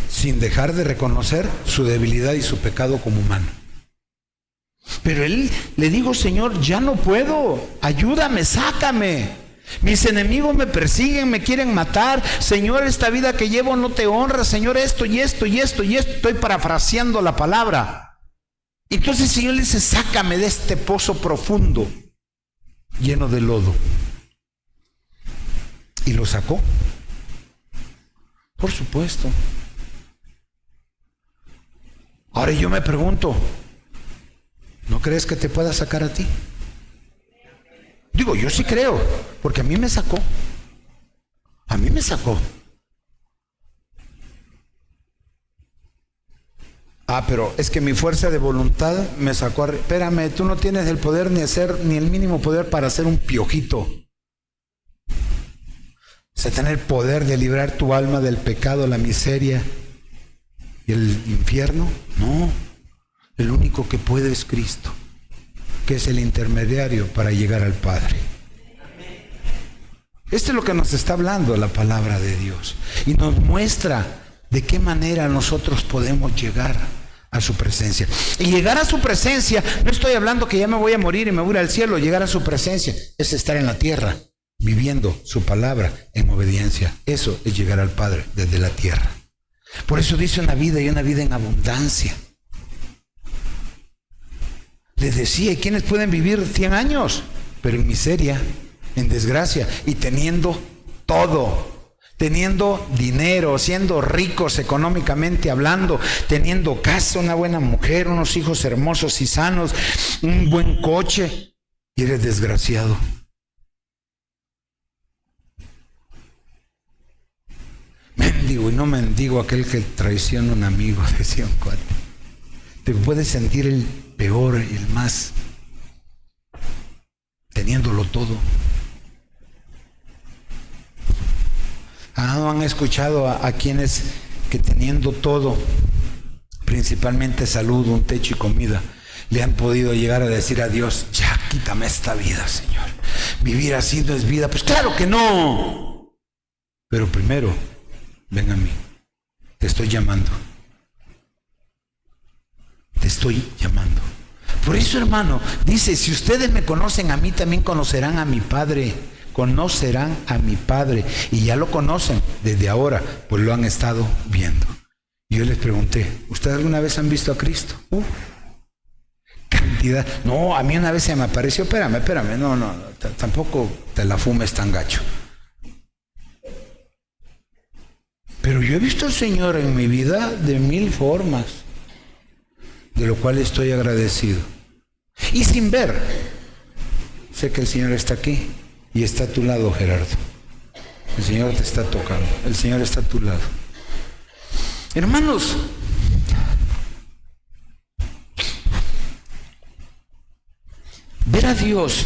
sin dejar de reconocer su debilidad y su pecado como humano. Pero él le dijo: Señor, ya no puedo, ayúdame, sácame. Mis enemigos me persiguen, me quieren matar. Señor, esta vida que llevo no te honra. Señor, esto y esto y esto y esto. Estoy parafraseando la palabra. Entonces el Señor le dice: sácame de este pozo profundo, lleno de lodo. Y lo sacó. Por supuesto. Ahora yo me pregunto, ¿no crees que te pueda sacar a ti? Digo, yo sí creo, porque a mí me sacó. A mí me sacó. Pero es que mi fuerza de voluntad me sacó. Espérame, tú no tienes el poder ni el mínimo poder para hacer un piojito. O sea, tener poder de librar tu alma del pecado, la miseria y el infierno. No, el único que puede es Cristo, que es el intermediario para llegar al Padre. Esto es lo que nos está hablando la palabra de Dios, y nos muestra de qué manera nosotros podemos llegar a su presencia. Y llegar a su presencia, no estoy hablando que ya me voy a morir y me voy a ir al cielo. Llegar a su presencia es estar en la tierra, viviendo su palabra en obediencia. Eso es llegar al Padre desde la tierra. Por eso dice una vida, y una vida en abundancia. Les decía, ¿y quiénes pueden vivir 100 años? Pero en miseria, en desgracia, y teniendo todo. Teniendo dinero, siendo ricos económicamente hablando, teniendo casa, una buena mujer, unos hijos hermosos y sanos, un buen coche, y eres desgraciado. Mendigo y no mendigo aquel que traiciona a un amigo, decía un cuate. Te puedes sentir el peor, el más, teniéndolo todo. ¿No han escuchado a quienes que teniendo todo, principalmente salud, un techo y comida, le han podido llegar a decir a Dios: ya quítame esta vida, Señor? Vivir así no es vida. Pues claro que no. Pero primero, ven a mí. Te estoy llamando. Te estoy llamando. Por eso, hermano, dice: si ustedes me conocen a mí, también conocerán a mi Padre. Conocerán a mi Padre. Y ya lo conocen desde ahora, pues lo han estado viendo. Y yo les pregunté: ¿ustedes alguna vez han visto a Cristo? Cantidad. No, a mí una vez se me apareció. Espérame, no, tampoco te la fumes tan gacho. Pero yo he visto al Señor en mi vida de 1000 formas, de lo cual estoy agradecido. Y sin ver, sé que el Señor está aquí y está a tu lado, Gerardo. El Señor te está tocando, el Señor está a tu lado. Hermanos, ver a Dios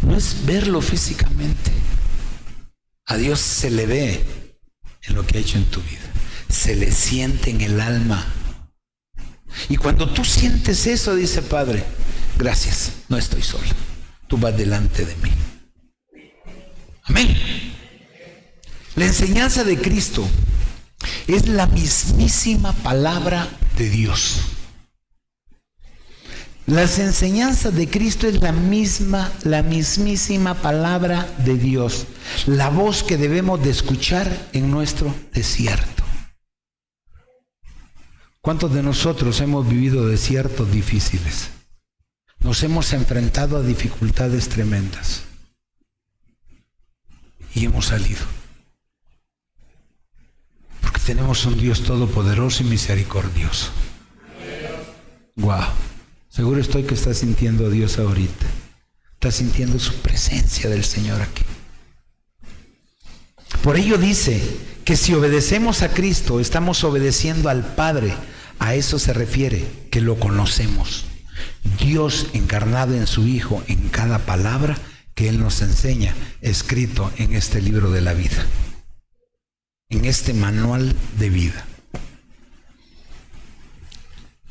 no es verlo físicamente. A Dios se le ve en lo que ha hecho en tu vida, se le siente en el alma. Y cuando tú sientes eso, dice: Padre, gracias, no estoy solo, tú vas delante de mí. Amén. La enseñanza de Cristo es la mismísima palabra de Dios. Las enseñanzas de Cristo es la mismísima palabra de Dios, la voz que debemos de escuchar en nuestro desierto. ¿Cuántos de nosotros hemos vivido desiertos difíciles? Nos hemos enfrentado a dificultades tremendas y hemos salido, porque tenemos un Dios todopoderoso y misericordioso. Wow. Seguro estoy que estás sintiendo a Dios ahorita. Estás sintiendo su presencia del Señor aquí. Por ello dice que si obedecemos a Cristo, estamos obedeciendo al Padre. A eso se refiere, que lo conocemos. Dios encarnado en su Hijo, en cada palabra que Él nos enseña, escrito en este libro de la vida, en este manual de vida.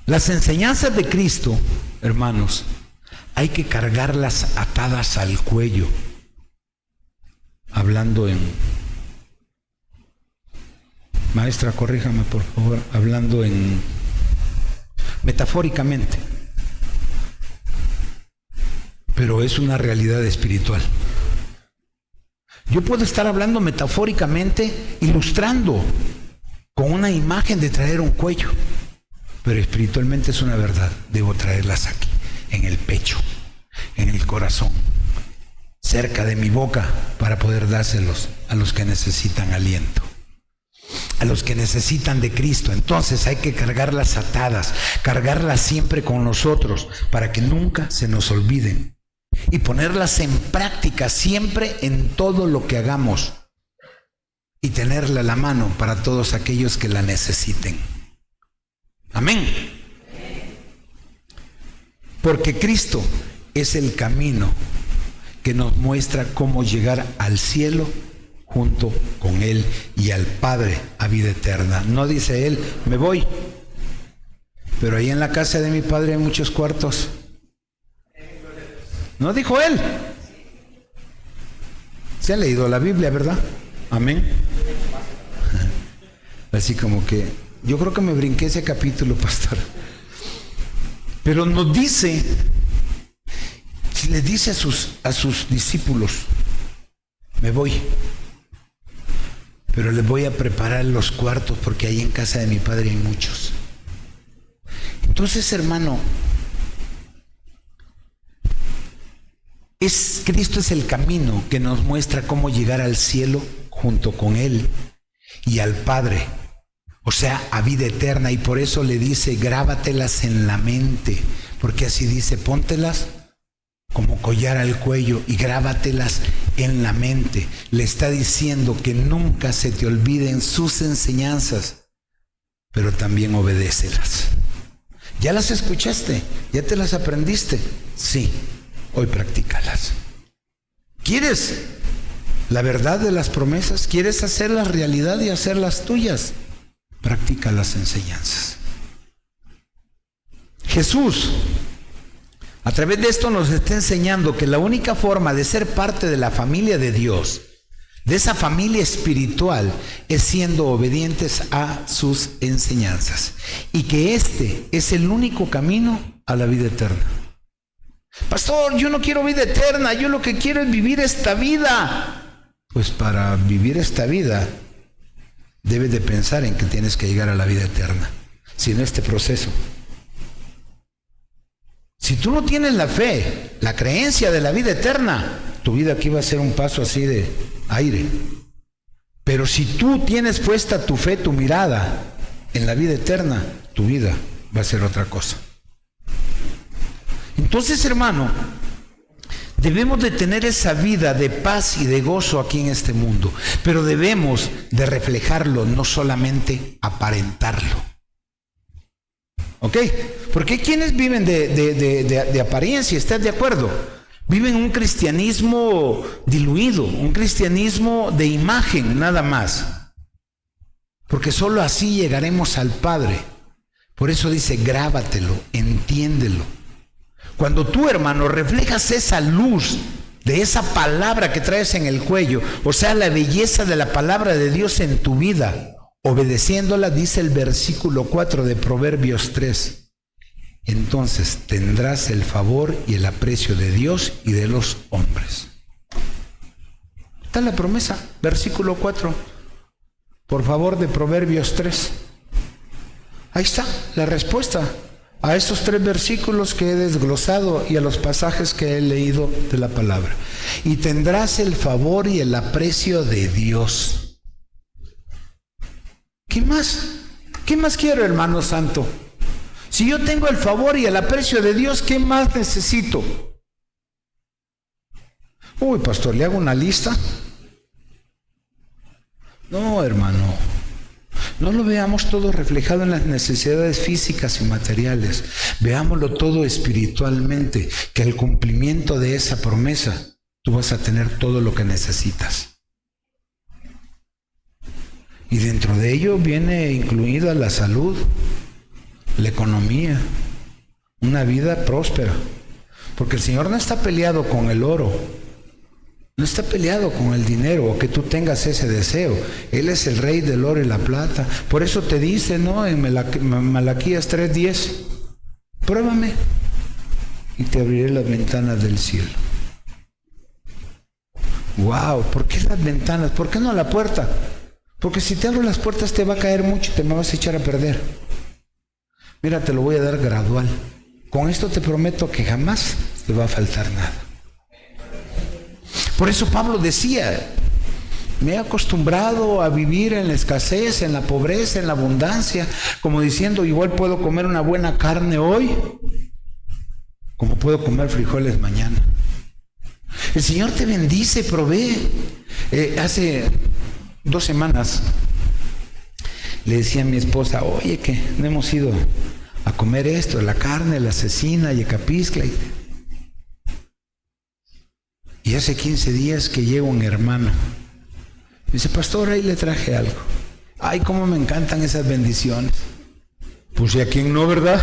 Las enseñanzas de Cristo, hermanos, hay que cargarlas atadas al cuello. Hablando en... Maestra, corríjame por favor. Hablando en... metafóricamente. Pero es una realidad espiritual. Yo puedo estar hablando metafóricamente, ilustrando con una imagen de traer un cuello. Pero espiritualmente es una verdad. Debo traerlas aquí, en el pecho, en el corazón, cerca de mi boca, para poder dárselos a los que necesitan aliento, a los que necesitan de Cristo. Entonces hay que cargarlas atadas, cargarlas siempre con nosotros, para que nunca se nos olviden, y ponerlas en práctica siempre en todo lo que hagamos, y tenerla a la mano para todos aquellos que la necesiten. Amén. Porque Cristo es el camino que nos muestra cómo llegar al cielo junto con Él y al Padre a vida eterna. No dice Él, me voy, pero ahí en la casa de mi Padre hay muchos cuartos. No dijo Él. Se ha leído la Biblia, ¿verdad? Amén. Así como que yo creo que me brinqué ese capítulo, pastor. Pero nos dice, le dice a sus discípulos, me voy, pero les voy a preparar los cuartos porque ahí en casa de mi Padre hay muchos. Entonces, hermano, Cristo es el camino que nos muestra cómo llegar al cielo junto con Él y al Padre. O sea, a vida eterna, y por eso le dice, grábatelas en la mente, porque así dice, póntelas como collar al cuello y grábatelas en la mente. Le está diciendo que nunca se te olviden sus enseñanzas, pero también obedécelas. ¿Ya las escuchaste? ¿Ya te las aprendiste? Sí, hoy practícalas. ¿Quieres la verdad de las promesas? ¿Quieres hacerlas realidad y hacerlas tuyas? Practica las enseñanzas. Jesús, a través de esto, nos está enseñando que la única forma de ser parte de la familia de Dios, de esa familia espiritual, es siendo obedientes a sus enseñanzas, y que este es el único camino a la vida eterna. Pastor, yo no quiero vida eterna, yo lo que quiero es vivir esta vida. Pues para vivir esta vida debes de pensar en que tienes que llegar a la vida eterna, sino este proceso. Si tú no tienes la fe, la creencia de la vida eterna, tu vida aquí va a ser un paso así de aire. Pero si tú tienes puesta tu fe, tu mirada en la vida eterna, tu vida va a ser otra cosa. Entonces, hermano, debemos de tener esa vida de paz y de gozo aquí en este mundo, pero debemos de reflejarlo, no solamente aparentarlo. ¿Ok? Porque hay quienes viven de apariencia, ¿estás de acuerdo? Viven un cristianismo diluido, un cristianismo de imagen nada más. Porque solo así llegaremos al Padre. Por eso dice, grábatelo, entiéndelo. Cuando tú, hermano, reflejas esa luz de esa palabra que traes en el cuello, o sea, la belleza de la palabra de Dios en tu vida, obedeciéndola, dice el versículo 4 de Proverbios 3, entonces tendrás el favor y el aprecio de Dios y de los hombres. Está la promesa, versículo 4, por favor, de Proverbios 3. Ahí está la respuesta a estos 3 versículos que he desglosado y a los pasajes que he leído de la palabra. Y tendrás el favor y el aprecio de Dios. ¿Qué más? ¿Qué más quiero, hermano santo? Si yo tengo el favor y el aprecio de Dios, ¿qué más necesito? Uy, pastor, ¿le hago una lista? No, hermano. No lo veamos todo reflejado en las necesidades físicas y materiales. Veámoslo todo espiritualmente, que el cumplimiento de esa promesa tú vas a tener todo lo que necesitas. Y dentro de ello viene incluida la salud, la economía, una vida próspera. Porque el Señor no está peleado con el oro, no está peleado con el dinero o que tú tengas ese deseo. Él es el rey del oro y la plata. Por eso te dice, ¿no? En Malaquías 3:10, pruébame y te abriré las ventanas del cielo. Wow, ¿por qué las ventanas? ¿Por qué no la puerta? Porque si te abro las puertas te va a caer mucho y te me vas a echar a perder. Mira, te lo voy a dar gradual. Con esto te prometo que jamás te va a faltar nada. Por eso Pablo decía, me he acostumbrado a vivir en la escasez, en la pobreza, en la abundancia, como diciendo, igual puedo comer una buena carne hoy, como puedo comer frijoles mañana. El Señor te bendice y provee. Hace 2 semanas le decía a mi esposa, oye, que no hemos ido a comer esto, la carne, la cecina, yecapiscla. Y hace 15 días que llega un hermano. Dice, pastor, ahí le traje algo. Ay, cómo me encantan esas bendiciones. Pues, ¿y a quién no, verdad?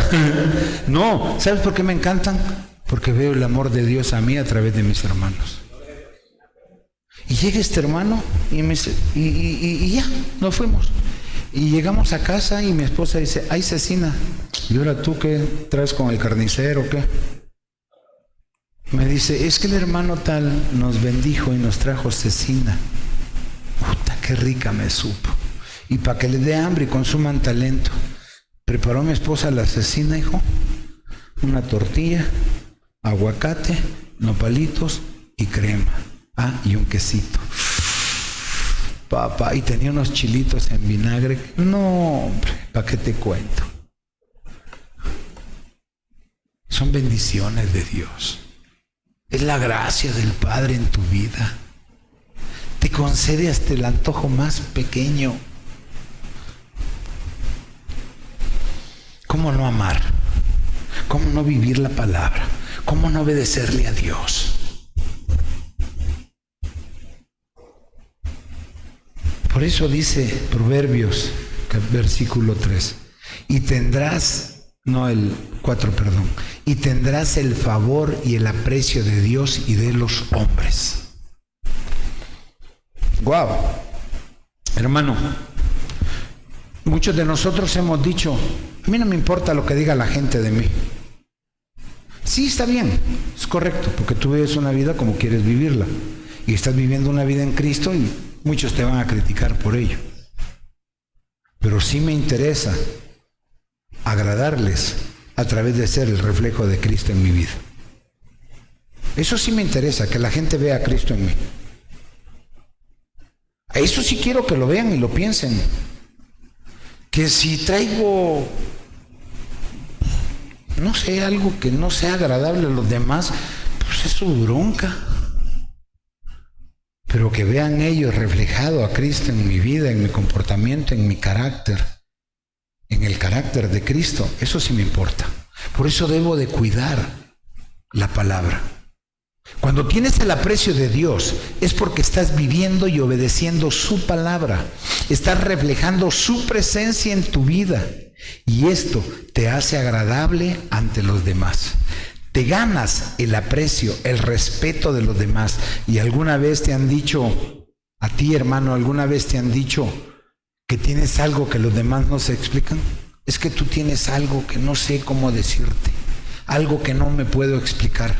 No, ¿sabes por qué me encantan? Porque veo el amor de Dios a mí a través de mis hermanos. Y llega este hermano y me dice, y ya, nos fuimos. Y llegamos a casa y mi esposa dice, ay, cecina. ¿Y ahora tú qué traes con el carnicero o qué? Me dice, es que el hermano tal nos bendijo y nos trajo cecina. Puta, qué rica me supo. Y para que le dé hambre y consuman talento, preparó mi esposa la cecina, hijo. Una tortilla, aguacate, nopalitos y crema. Ah, y un quesito. Papá, y tenía unos chilitos en vinagre. No, hombre, ¿para qué te cuento? Son bendiciones de Dios. Es la gracia del Padre en tu vida. Te concede hasta el antojo más pequeño. ¿Cómo no amar? ¿Cómo no vivir la palabra? ¿Cómo no obedecerle a Dios? Por eso dice Proverbios, versículo 3, y tendrás, no el 4, perdón, y tendrás el favor y el aprecio de Dios y de los hombres. Wow, hermano, muchos de nosotros hemos dicho, a mí no me importa lo que diga la gente de mí. Sí, está bien, es correcto, porque tú vives una vida como quieres vivirla, y estás viviendo una vida en Cristo y muchos te van a criticar por ello. Pero sí me interesa agradarles a través de ser el reflejo de Cristo en mi vida. Eso sí me interesa, que la gente vea a Cristo en mí. A eso sí quiero que lo vean y lo piensen. Que si traigo, no sé, algo que no sea agradable a los demás, pues es su bronca. Pero que vean ellos reflejado a Cristo en mi vida, en mi comportamiento, en mi carácter, en el carácter de Cristo, eso sí me importa. Por eso debo de cuidar la palabra. Cuando tienes el aprecio de Dios, es porque estás viviendo y obedeciendo su palabra. Estás reflejando su presencia en tu vida. Y esto te hace agradable ante los demás. Te ganas el aprecio, el respeto de los demás. Y alguna vez te han dicho, a ti hermano, alguna vez te han dicho que tienes algo que los demás no se explican. Es que tú tienes algo que no sé cómo decirte, algo que no me puedo explicar.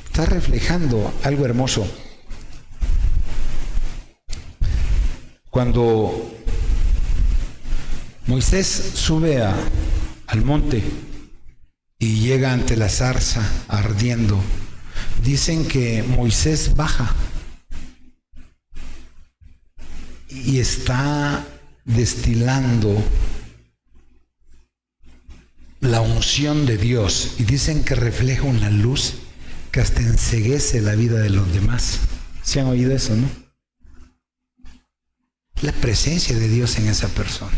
Estás reflejando algo hermoso. Cuando Moisés sube al monte y llega ante la zarza ardiendo, dicen que Moisés baja y está destilando la unción de Dios, y dicen que refleja una luz que hasta enceguece la vida de los demás. ¿Se han oído eso, no? La presencia de Dios en esa persona.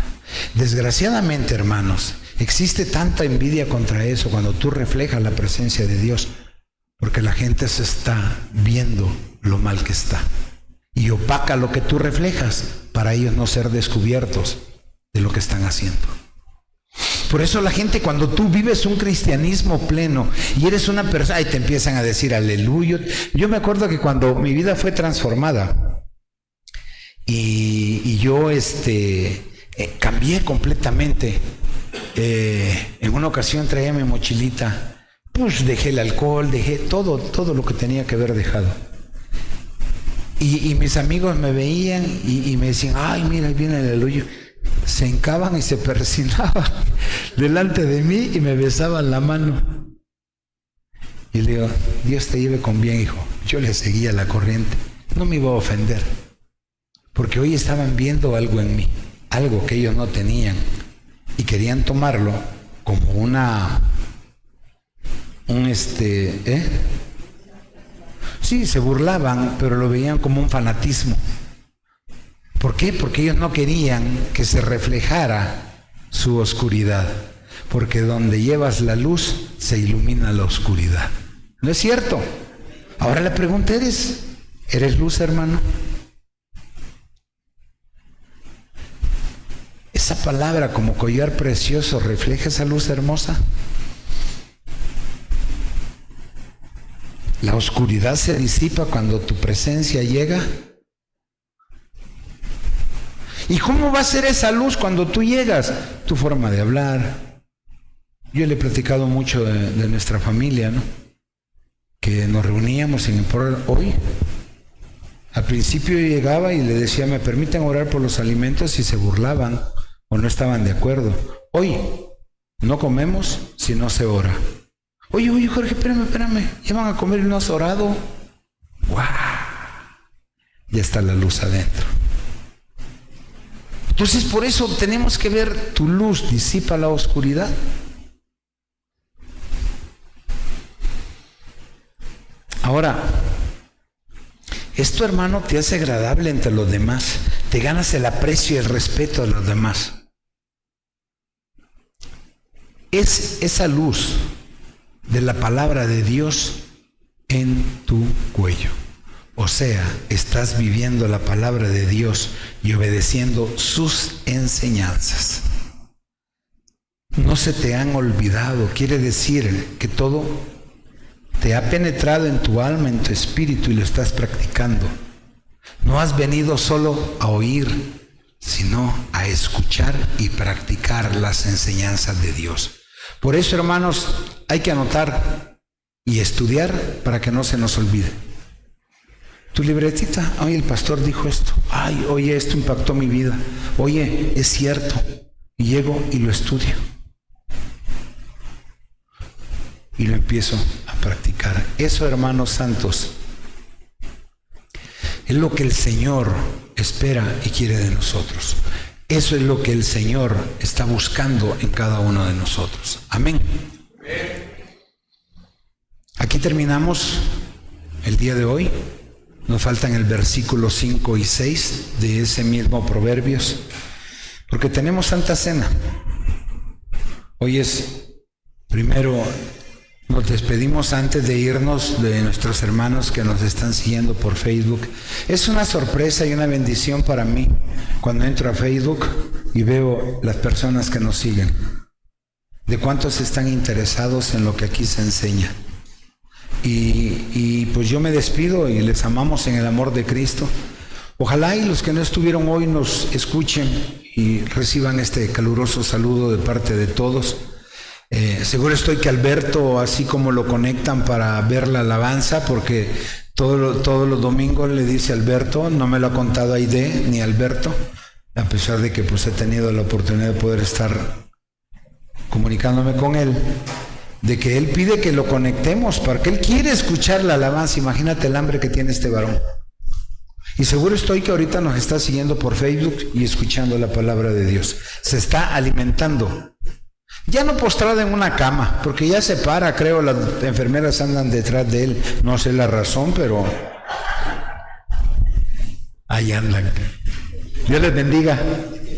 Desgraciadamente, hermanos, existe tanta envidia contra eso cuando tú reflejas la presencia de Dios. Porque la gente se está viendo lo mal que está y opaca lo que tú reflejas para ellos no ser descubiertos de lo que están haciendo. Por eso la gente, cuando tú vives un cristianismo pleno y eres una persona, y te empiezan a decir aleluya. Yo me acuerdo que cuando mi vida fue transformada y yo cambié completamente. En una ocasión traía mi mochilita, pues dejé el alcohol, dejé todo lo que tenía que haber dejado. Y mis amigos me veían y me decían, ay, mira, ahí viene el aleluya. Se hincaban y se persinaban delante de mí y me besaban la mano. Y le digo, Dios te lleve con bien, hijo. Yo le seguía la corriente, no me iba a ofender, porque hoy estaban viendo algo en mí, algo que ellos no tenían, y querían tomarlo como sí, se burlaban, pero lo veían como un fanatismo. ¿Por qué? Porque ellos no querían que se reflejara su oscuridad, porque donde llevas la luz se ilumina la oscuridad. ¿No es cierto? Ahora la pregunta ¿eres luz, hermano? Esa palabra como collar precioso refleja esa luz hermosa. La oscuridad se disipa cuando tu presencia llega. ¿Y cómo va a ser esa luz cuando tú llegas? Tu forma de hablar. Yo le he platicado mucho de nuestra familia, ¿no? Que nos reuníamos en el programa. Hoy, al principio yo llegaba y le decía, ¿me permiten orar por los alimentos? Y se burlaban o no estaban de acuerdo. Hoy, no comemos si no se ora. Oye, Jorge, espérame, ya van a comer y no has orado. ¡Guau! Ya está la luz adentro. Entonces, por eso tenemos que ver, tu luz disipa la oscuridad. Ahora, esto, hermano, te hace agradable entre los demás. Te ganas el aprecio y el respeto de los demás. Es esa luz de la palabra de Dios en tu cuello. O sea, estás viviendo la palabra de Dios y obedeciendo sus enseñanzas. No se te han olvidado. Quiere decir que todo te ha penetrado en tu alma, en tu espíritu, y lo estás practicando. No has venido solo a oír, sino a escuchar y practicar las enseñanzas de Dios. Por eso, hermanos, hay que anotar y estudiar para que no se nos olvide. Tu libretita, oye, el pastor dijo esto, ay, oye, esto impactó mi vida, oye, es cierto, y llego y lo estudio y lo empiezo a practicar. Eso, hermanos santos, es lo que el Señor espera y quiere de nosotros. Eso es lo que el Señor está buscando en cada uno de nosotros. Amén. Aquí terminamos el día de hoy. Nos faltan el versículo 5 y 6 de ese mismo Proverbios, porque tenemos Santa Cena. Hoy es primero, nos despedimos antes de irnos de nuestros hermanos que nos están siguiendo por Facebook. Es una sorpresa y una bendición para mí cuando entro a Facebook y veo las personas que nos siguen, de cuántos están interesados en lo que aquí se enseña. Y pues yo me despido y les amamos en el amor de Cristo. Ojalá y los que no estuvieron hoy nos escuchen y reciban este caluroso saludo de parte de todos. Seguro estoy que Alberto, así como lo conectan para ver la alabanza, porque todos los domingos le dice Alberto, no me lo ha contado Aide ni Alberto, a pesar de que pues he tenido la oportunidad de poder estar comunicándome con él, de que él pide que lo conectemos, porque él quiere escuchar la alabanza. Imagínate el hambre que tiene este varón. Y seguro estoy que ahorita nos está siguiendo por Facebook y escuchando la palabra de Dios. Se está alimentando. Ya no postrado en una cama, porque ya se para, creo, las enfermeras andan detrás de él. No sé la razón, pero ahí andan. Dios les bendiga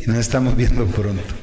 y nos estamos viendo pronto.